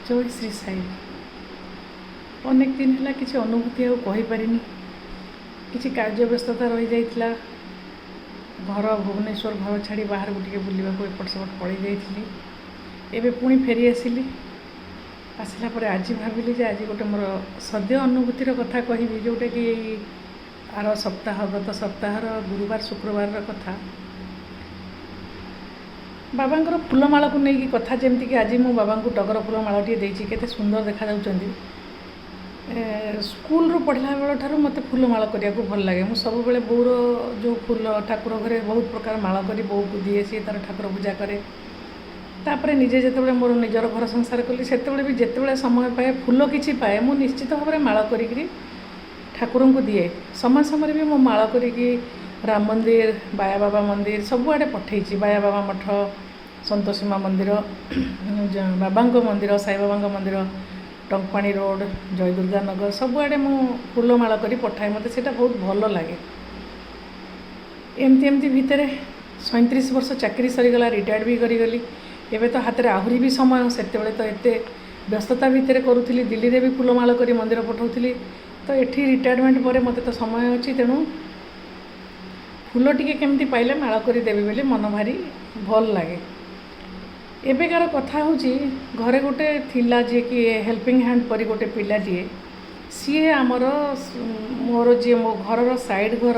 जय श्री साई। अनेक दिन है किसी अनुभूति आईपारे किसी कार्य व्यस्तता रही जाइथिला। घर भुवनेश्वर घर छाड़ी बाहर को बुलवा एपट सेपट पड़े जाइली। एबे पुणी फेरी आसिली। आसला पर आज भाविली जे आज गोटे मोर सद्य अनुभूतिर कथा कहबी जोटा कि आर सप्ताह गत सप्ताहर गुरुवार शुक्रवार कथा। बाबांकर फूलमाला को लेकिन कथा जमती कि आज मो बाबा को टगर फूलमालाटी देती केते सुंदर देखा जाउछंदी। स्कूल रू पढ़ला बेल ठार मत फूलमाला करिया को भल लगे। मु सब बेले बोर जो फूल ठाकुर घरे बहुत प्रकार माला करी बो को दिए सी तार ठाकुर पूजा करे। तापरे निजे जेतेबेले मोर निजर घर संसार कली सेतेबेले भी जेतेबेले समय पाए फूल किछि पाए मु निश्चित भाव में माला करी ठाकुर को दिए। समय समय भी मो माला करी राम मंदिर बाया बाबा मंदिर सबुआड़े पठेची। बाया बाबा मठ संतोषीमा मंदिर बाबा मंदिर साई बाबा मंदिर टंकपाणी रोड जय दुर्गा नगर सबुआड़े मु फूलमाला करी पठाए। मत से बहुत भल लगे। एमती एमती भितर 37 वर्ष चाकरी सरीगला रिटायर्ड भी करी। एबे तो हाथ में आहरी भी समय से तो एत व्यस्तता भितर करूली। दिल्ली रे भी फूलमाला करी मंदिर पठाऊली। तो एठी रिटायरमेंट पर मत तो समय अच्छी तेणु फूल टिके केमती पाइले माला करी देवी बोली मन भारी भल लगे। एबेकार कथा हूँ घरे गोटे थिला जे कि हेल्पिंग हैंड परी गोटे पिलाटीए सी आमर मोर जी मो घर साइड घर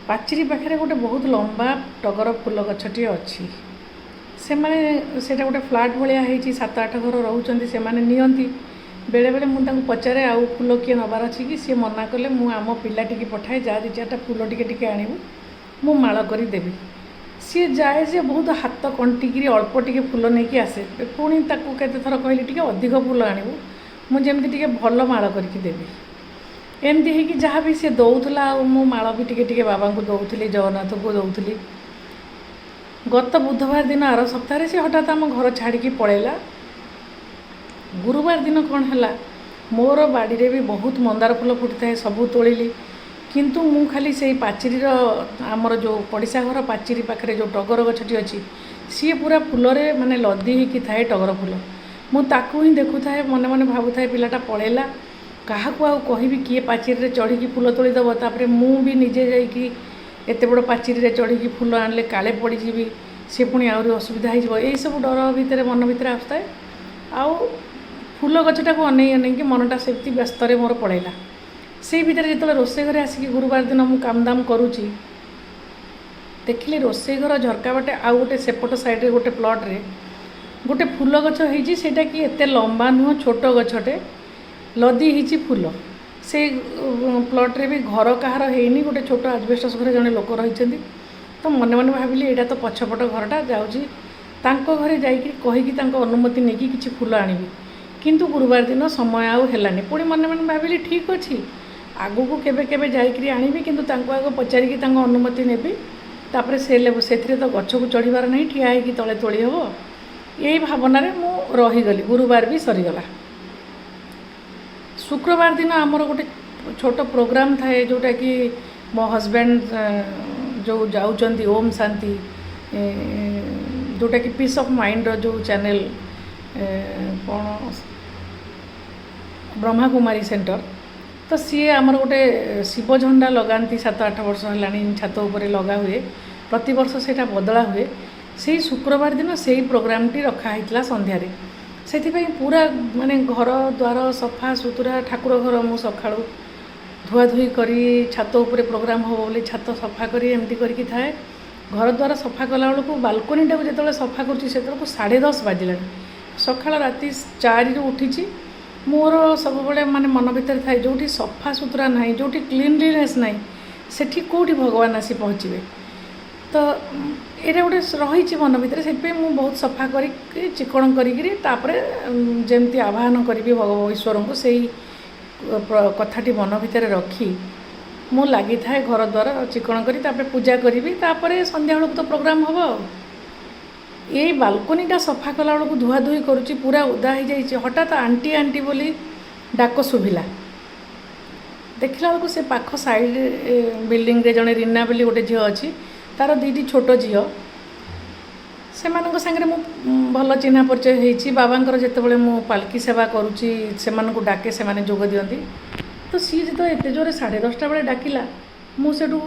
पाचेरी पाखे गोटे बहुत लंबा टगर फूल गछटी अच्छी। से मैंने गोटे फ्लाट भाया है 7-8 घर रोचे से नियंती बेले बेले मुझे पचारे आउ फूल किए नबार अच्छी कि सी मना कले मु आम पिलाटी पठाए जा 2-4टा फूल टिके आणबू मु माला करी देवी। सी जाए जे बहुत हाथ कंटिकी अल्प टिके फूल नहीं आसे। पुणी ताकू केते थर कहली टिके अधिक फूल आणबू मुझे टिके भल माला करके देवी। एमती है कि जहाँ भी सी दौला मु माला भी टिके बाबा को दौली जगन्नाथ को दौली। गत बुधवार दिन आर सप्ताह से हठात आम घर छाड़ी पड़ेला। गुरुवार दिन कौन है मोर बाड़ी रे भी बहुत मंदार फूल फुटी था सबू तोड़िली। किंतु मु खाली से पाचेरी आमर जो पड़िशा घर पाचेरी पाखे जो टगर गछटी अच्छी सी पूरा फूलरे माने लदी होगी थाए टगर फूल। मुझे ही देखु थाए मने मने भावु थाए पिलाटा पड़ेला क्या कहबी किए पाचेरी चढ़ी फूल तोड़ीदेव। तापर मु भी निजे जाइकी एत बड़ पाचेरी चढ़ी फूल आनले काले पड़जी सी पुणी आहरी असुविधा हो सब डर भितर मन भितर आसुए। आउ फूल गछटा को अनै अनै कि मनटा से व्यस्त मोर पड़ेगा। से भितर जो रोसे घरे आसिक गुरुवार दिन मु काम दाम करुँची देखिली रोसे घर झरका बाटे आउ गोटे सेपट साइड गोटे प्लट रे गोटे फूल गछ होईची सेटा कि एते लंबा नुह छोट गछटे लदी होईची फूल। से प्लट रे भी घर कहार हैनी गोटे छोट आजबेस्टस घरे जड़े लोक रही। तो मन मन भाविली एटा तो पछपट घरटा जाऊँगी तांको घरे जाइकी कहीकि तांको अनुमति नहीं कि किछि फूल आनिबी। किंतु गुरुवार दिन समय आउ हेलानी। पुणी मन मन भाविली ठीक अच्छी आगु को केबे केबे जाइकरी आनिबी किंतु तांको आगो पचारिकी तांको अनुमति नेबी। तापर से तो गछ को चढ़ीबार नहीं ठिया होगी तले तोड़ी हेबो यही भावना रे मु रहीगली। गुरुवार भी सरीगला। शुक्रवार दिन आमर गोटे छोट प्रोग्राम थाए जोटा कि मो हजबैंड जो जाऊँच ओम शांति जोटा कि पीस ऑफ माइंड जो चैनल कौन ब्रह्मा कुमारी सेंटर। तो सी आमर गोटे शिव झंडा लगाती 7-8 वर्ष है छात उपरे लगा हुए प्रति वर्ष से बदला हुए। से शुक्रवार दिन से प्रोग्राम टी रखाही संध्यारे से पूरा माने घर द्वार सफा सुतुरा ठाकुर घर मु सका धुआधुई करी छात उपरे प्रोग्राम हो बोली छात सफा करी एमती करके थाए। घर द्वार सफा कला बेलू बालकोनीटा को जो सफा कर 10:30 बाजिला। सकाळ राति 4 रू उठी मोर सब बड़े माने मन भीतर थाए जो सफा सुतरा ना जो क्लीनलीनेस ना सेठी कौटी भगवान आसी पहुँचे। तो ये गोटे रही मन भीतर से बहुत सफा कर चिकण करमती आह्वान करी भगवान ईश्वर को से कथाटी मन भीतर रखी मु लगी थाए घर द्वार चिकण करी पूजा करी संध्या बेलू तो प्रोग्राम हम। यही बालकोनीटा सफा कला बेलू धुआधुई करुच्ची पूरा उदा हो जाए। हठात आंटी आंटी बोली डाक शुभिला। देखला बेलू से पाख साइड बिल्डिंग रे जड़े रीना बोली गोटे झील अच्छी तार 2टी छोट झील ସେମାନଙ୍କ ସାଙ୍ଗରେ ମୁଁ ଭଲ ଚିହ୍ନା ପରିଚୟ ହେଇଛି। ବାବାଙ୍କର ଯେତେବେଳେ ମୁଁ ପାଲକି ସେବା କରୁଛି ସେମାନଙ୍କୁ ଡାକେ, ସେମାନେ ଯୋଗ ଦିଅନ୍ତି। ତ ସିଏ ଯେତେବେଳେ ଏତେ ଜୋରେ 10:30 ବେଳେ ଡାକିଲା, ମୁଁ ସେଠୁ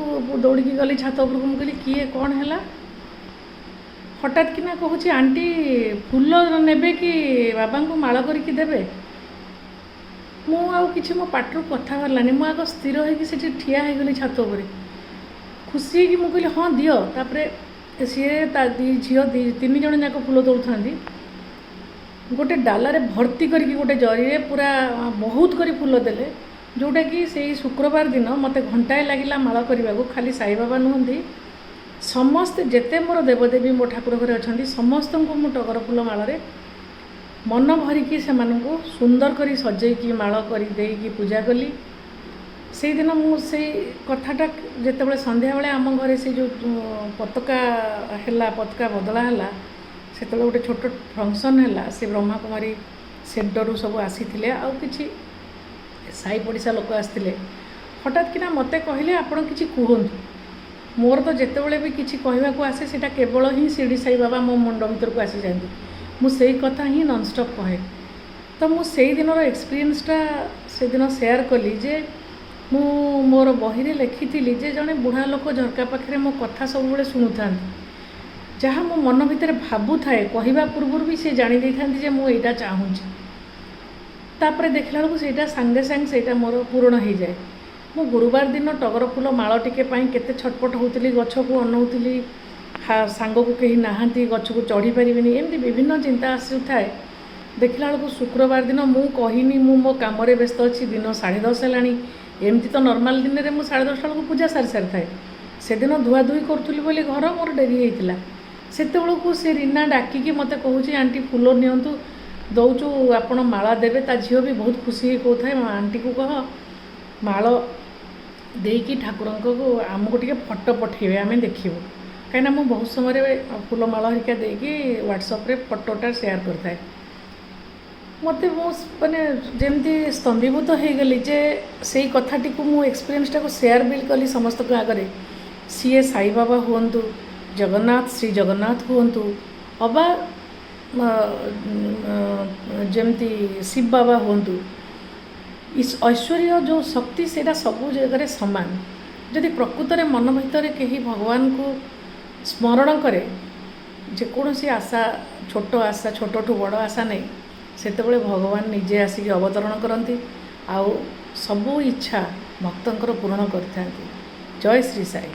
ଦୌଡ଼ିକି ଗଲି ଛାତ ଉପରକୁ। ମୁଁ କହିଲି କିଏ, କ'ଣ ହେଲା? ହଠାତ୍ କିନା କହୁଛି, ଆଣ୍ଟି ଫୁଲ ନେବେ କି ବାବାଙ୍କୁ ମାଳ କରିକି ଦେବେ? ମୁଁ ଆଉ କିଛି ମୋ ପାଟିରୁ କଥା ବାହାରିଲାନି। ମୁଁ ଆଗ ସ୍ଥିର ହେଇକି ସେଠି ଠିଆ ହେଇଗଲି ଛାତ ଉପରେ। ଖୁସି ହେଇକି ମୁଁ କହିଲି ହଁ ଦିଅ। ତାପରେ ସିଏ ତା ଝିଅ 3 ଜଣ ଯାକ ଫୁଲ ତୋଳୁଥାନ୍ତି। ଗୋଟେ ଡାଲାରେ ଭର୍ତ୍ତି କରିକି ଗୋଟେ ଜରିରେ ପୁରା ବହୁତ କରି ଫୁଲ ଦେଲେ, ଯେଉଁଟାକି ସେଇ ଶୁକ୍ରବାର ଦିନ ମୋତେ ଘଣ୍ଟାଏ ଲାଗିଲା ମାଳ କରିବାକୁ। ଖାଲି ସାଇବାବା ନୁହନ୍ତି, ସମସ୍ତେ ଯେତେ ମୋର ଦେବଦେବୀ ମୋ ଠାକୁର ଘରେ ଅଛନ୍ତି ସମସ୍ତଙ୍କୁ ମୁଁ ଟଗର ଫୁଲ ମାଳରେ ମନ ଭରିକି ସେମାନଙ୍କୁ ସୁନ୍ଦର କରି ସଜେଇକି ମାଳ କରି ଦେଇକି ପୂଜା କଲି। ସେଇଦିନ ମୁଁ ସେଇ କଥାଟା ଯେତେବେଳେ ସନ୍ଧ୍ୟାବେଳେ ଆମ ଘରେ ସେ ଯେଉଁ ପତାକା ହେଲା, ପତାକା ବଦଳା ହେଲା, ସେତେବେଳେ ଗୋଟେ ଛୋଟ ଫଙ୍କସନ୍ ହେଲା। ସେ ବ୍ରହ୍ମାକୁମାରୀ ସେଣ୍ଟରରୁ ସବୁ ଆସିଥିଲେ, ଆଉ କିଛି ସାହି ପଡ଼ିଶା ଲୋକ ଆସିଥିଲେ। ହଠାତ୍ କିନା ମୋତେ କହିଲେ ଆପଣ କିଛି କୁହନ୍ତୁ। ମୋର ତ ଯେତେବେଳେ ବି କିଛି କହିବାକୁ ଆସେ ସେଇଟା କେବଳ ହିଁ ଶିରିଡ଼ି ସାଇ ବାବା ମୋ ମୁଣ୍ଡ ଭିତରକୁ ଆସିଯାଆନ୍ତି। ମୁଁ ସେଇ କଥା ହିଁ ନନ୍ଷ୍ଟପ୍ କହେ। ତ ମୁଁ ସେଇ ଦିନର ଏକ୍ସପିରିଏନ୍ସଟା ସେଦିନ ସେୟାର କଲି ଯେ ମୁଁ ମୋର ବହିରେ ଲେଖିଥିଲି ଯେ ଜଣେ ବୁଢ଼ା ଲୋକ ଝରକା ପାଖରେ ମୋ କଥା ସବୁବେଳେ ଶୁଣୁଥାନ୍ତି। ଯାହା ମୋ ମନ ଭିତରେ ଭାବୁଥାଏ କହିବା ପୂର୍ବରୁ ବି ସେ ଜାଣି ଦେଇଥାନ୍ତି ଯେ ମୁଁ ଏଇଟା ଚାହୁଁଛି। ତାପରେ ଦେଖିଲା ବେଳକୁ ସେଇଟା ସାଙ୍ଗେ ସାଙ୍ଗେ ସେଇଟା ମୋର ପୂରଣ ହେଇଯାଏ। ମୁଁ ଗୁରୁବାର ଦିନ ଟଗର ଫୁଲ ମାଳ ଟିକେ ପାଇଁ କେତେ ଛଟପଟ ହେଉଥିଲି, ଗଛକୁ ଅନଉଥିଲି, ସାଙ୍ଗକୁ କେହି ନାହାନ୍ତି, ଗଛକୁ ଚଢ଼ି ପାରିବିନି, ଏମିତି ବିଭିନ୍ନ ଚିନ୍ତା ଆସୁଥାଏ। ଦେଖିଲା ବେଳକୁ ଶୁକ୍ରବାର ଦିନ ମୁଁ କହିନି, ମୁଁ ମୋ କାମରେ ବ୍ୟସ୍ତ ଅଛି, ଦିନ 10:30 ହେଲାଣି। ଏମିତି ତ ନର୍ମାଲ ଦିନରେ ମୁଁ 10:30 ବେଳକୁ ପୂଜା ସାରିଥାଏ। ସେଦିନ ଧୁଆଧୁଇ କରୁଥିଲି ବୋଲି ଘର ମୋର ଡେରି ହେଇଥିଲା। ସେତେବେଳକୁ ସେ ରୀନା ଡାକିକି ମୋତେ କହୁଛି ଆଣ୍ଟି ଫୁଲ ନିଅନ୍ତୁ, ଦେଉଛୁ, ଆପଣ ମାଳ ଦେବେ। ତା ଝିଅ ବି ବହୁତ ଖୁସି ହେଇ କହୁଥାଏ ଆଣ୍ଟିକୁ କହ ମାଳ ଦେଇକି ଠାକୁରଙ୍କୁ ଆମକୁ ଟିକେ ଫଟୋ ପଠାଇବେ, ଆମେ ଦେଖିବୁ। କାହିଁକିନା ମୁଁ ବହୁତ ସମୟରେ ଫୁଲମାଳ ହେରିକା ଦେଇକି ହ୍ୱାଟ୍ସଆପ୍ରେ ଫଟୋଟା ସେୟାର କରିଥାଏ। ମୋତେ ମୁଁ ମାନେ ଯେମିତି ସ୍ତମ୍ଭୀଭୂତ ହେଇଗଲି ଯେ ସେଇ କଥାଟିକୁ ମୁଁ ଏକ୍ସପିରିଏନ୍ସଟାକୁ ସେୟାର ବି କଲି ସମସ୍ତଙ୍କ ଆଗରେ। ସିଏ ସାଇବାବା ହୁଅନ୍ତୁ, ଜଗନ୍ନାଥ, ଶ୍ରୀ ଜଗନ୍ନାଥ ହୁଅନ୍ତୁ, ଅବା ଯେମିତି ଶିବ ବାବା ହୁଅନ୍ତୁ, ଐଶ୍ୱର୍ଯ୍ୟ ଯେଉଁ ଶକ୍ତି ସେଇଟା ସବୁ ଜାଗାରେ ସମାନ। ଯଦି ପ୍ରକୃତରେ ମନ ଭିତରେ କେହି ଭଗବାନଙ୍କୁ ସ୍ମରଣ କରେ, ଯେକୌଣସି ଆଶା, ଛୋଟ ଆଶା, ଛୋଟଠୁ ବଡ଼ ଆଶା ନେଇ, ସେତେବେଳେ ଭଗବାନ ନିଜେ ଆସିକି ଅବତରଣ କରନ୍ତି ଆଉ ସବୁ ଇଚ୍ଛା ଭକ୍ତଙ୍କର ପୂରଣ କରିଥାନ୍ତି। ଜୟ ଶ୍ରୀ ସାଇ।